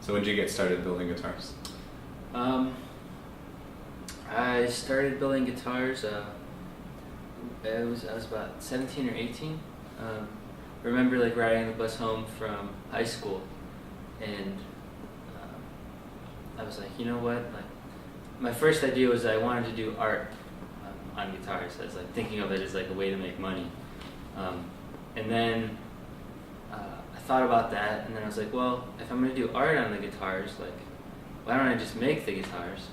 So when did you get started building guitars? I started building guitars. I was about 17 or 18. I remember like riding the bus home from high school, and I was like, you know what? Like, my first idea was I wanted to do art on guitars. I was like thinking of it as like a way to make money, and then I thought about that, and then I was like, well, if I'm going to do art on the guitars, like, why don't I just make the guitars?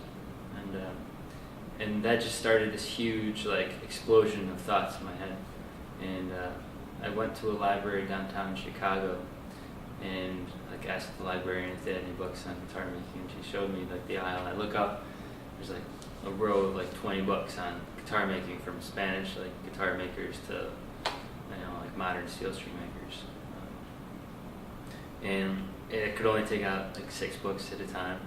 And that just started this huge like explosion of thoughts in my head. And I went to a library downtown in Chicago, and like asked the librarian if they had any books on guitar making, and she showed me like the aisle. And I look up, there's like a row of like 20 books on guitar making, from Spanish like guitar makers to like modern steel string makers. And it could only take out like 6 books at a time.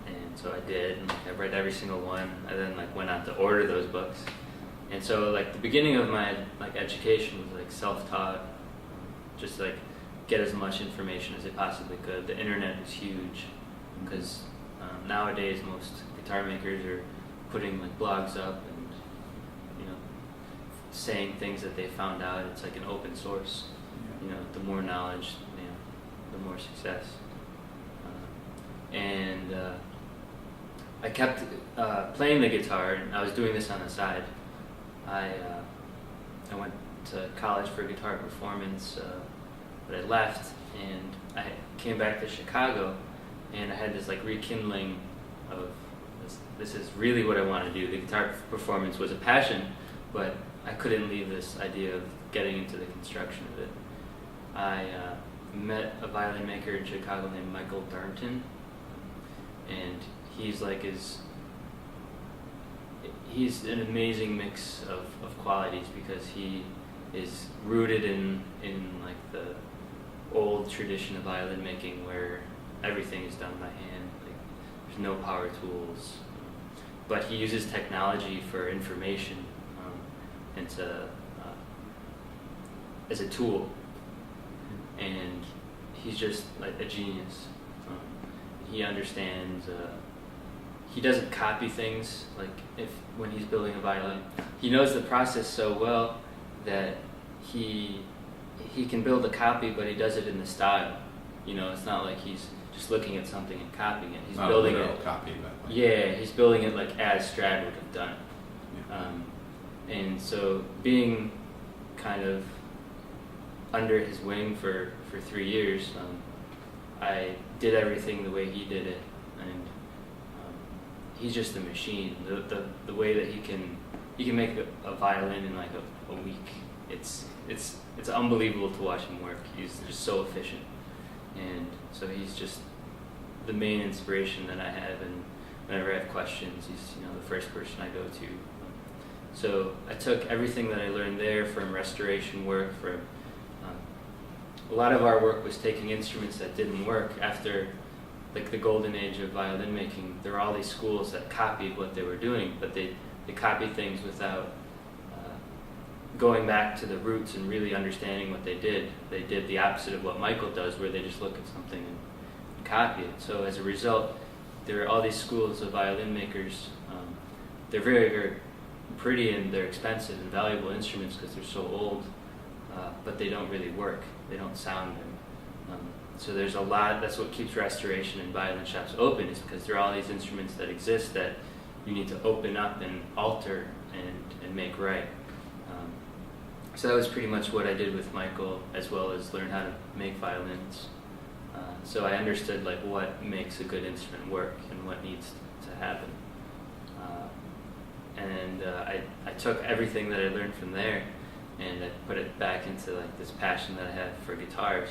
And so I did, and like, I read every single one. I then like went out to order those books. And so like the beginning of my like education was like self-taught, just like get as much information as I possibly could. The internet was huge, because nowadays most guitar makers are putting like blogs up and saying things that they found out. It's like an open source. The more knowledge, the more success. And I kept playing the guitar, and I was doing this on the side. I went to college for guitar performance, but I left, and I came back to Chicago, and I had this like rekindling of this is really what I want to do. The guitar performance was a passion, but I couldn't leave this idea of getting into the construction of it. I met a violin maker in Chicago named Michael Darnton, and he's an amazing mix of qualities, because he is rooted in like the old tradition of violin making, where everything is done by hand. Like, there's no power tools, but he uses technology for information and as a tool, and he's just like a genius. He understands. He doesn't copy things. Like when he's building a violin, he knows the process so well that he can build a copy, but he does it in the style. It's not like he's just looking at something and copying it. He's not building a literal it. Copy, but like, yeah, he's building it like as Strad would have done. Yeah. And so being kind of under his wing for 3 years, I did everything the way he did it, and he's just a machine. The way that he can make a violin in like a week, it's unbelievable to watch him work. He's just so efficient, and so he's just the main inspiration that I have. And whenever I have questions, he's the first person I go to. So I took everything that I learned there from restoration work. A lot of our work was taking instruments that didn't work after like the golden age of violin making. There were all these schools that copied what they were doing, but they copied things without going back to the roots and really understanding what they did. They did the opposite of what Michael does, where they just look at something and copy it. So as a result, there are all these schools of violin makers. They're very, very pretty, and they're expensive and valuable instruments because they're so old, but they don't really work. They don't sound good. So there's a lot. That's what keeps restoration and violin shops open, is because there are all these instruments that exist that you need to open up and alter and make right. So that was pretty much what I did with Michael, as well as learn how to make violins. So I understood like what makes a good instrument work and what needs to happen. And I took everything that I learned from there, and I put it back into like this passion that I have for guitars.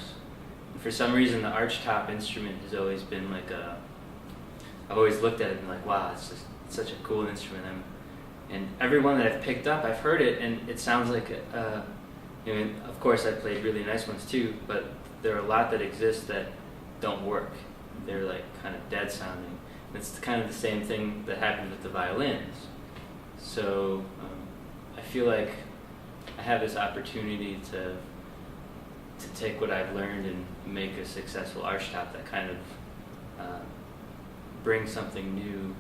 And for some reason, the archtop instrument has always been like I've always looked at it and like, wow, it's just such a cool instrument. And every one that I've picked up, I've heard it, and it sounds like, of course I played really nice ones too, but there are a lot that exist that don't work. They're like kind of dead sounding. And it's kind of the same thing that happened with the violins. So I feel like I have this opportunity to to take what I've learned and make a successful archtop that kind of brings something new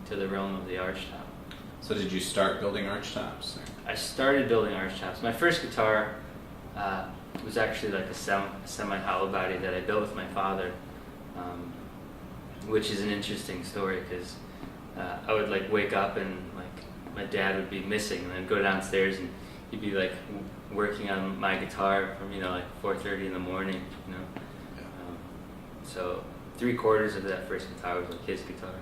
to the realm of the archtop. So did you start building archtops? I started building archtops. My first guitar was actually like a semi-hollow body that I built with my father, which is an interesting story because I would like wake up and like my dad would be missing, and I'd go downstairs and he'd be like working on my guitar from like 4:30 in the morning, you know. So 3/4 of that first guitar was like his guitar.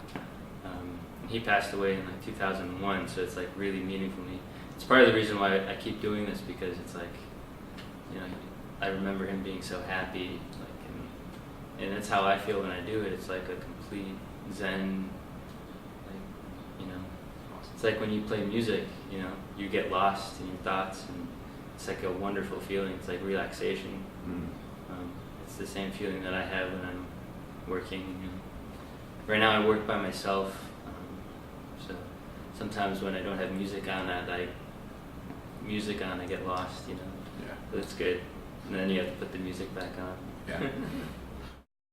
He passed away in like 2001, so it's like really meaningful to me. It's part of the reason why I keep doing this, because it's like, I remember him being so happy, like, and that's how I feel when I do it. It's like a complete zen, like, it's like when you play music, you get lost in your thoughts, and it's like a wonderful feeling. It's like relaxation. It's the same feeling that I have when I'm working. Right now I work by myself, so sometimes when I don't have music on, I get lost, Yeah. But it's good. And then you have to put the music back on. Yeah.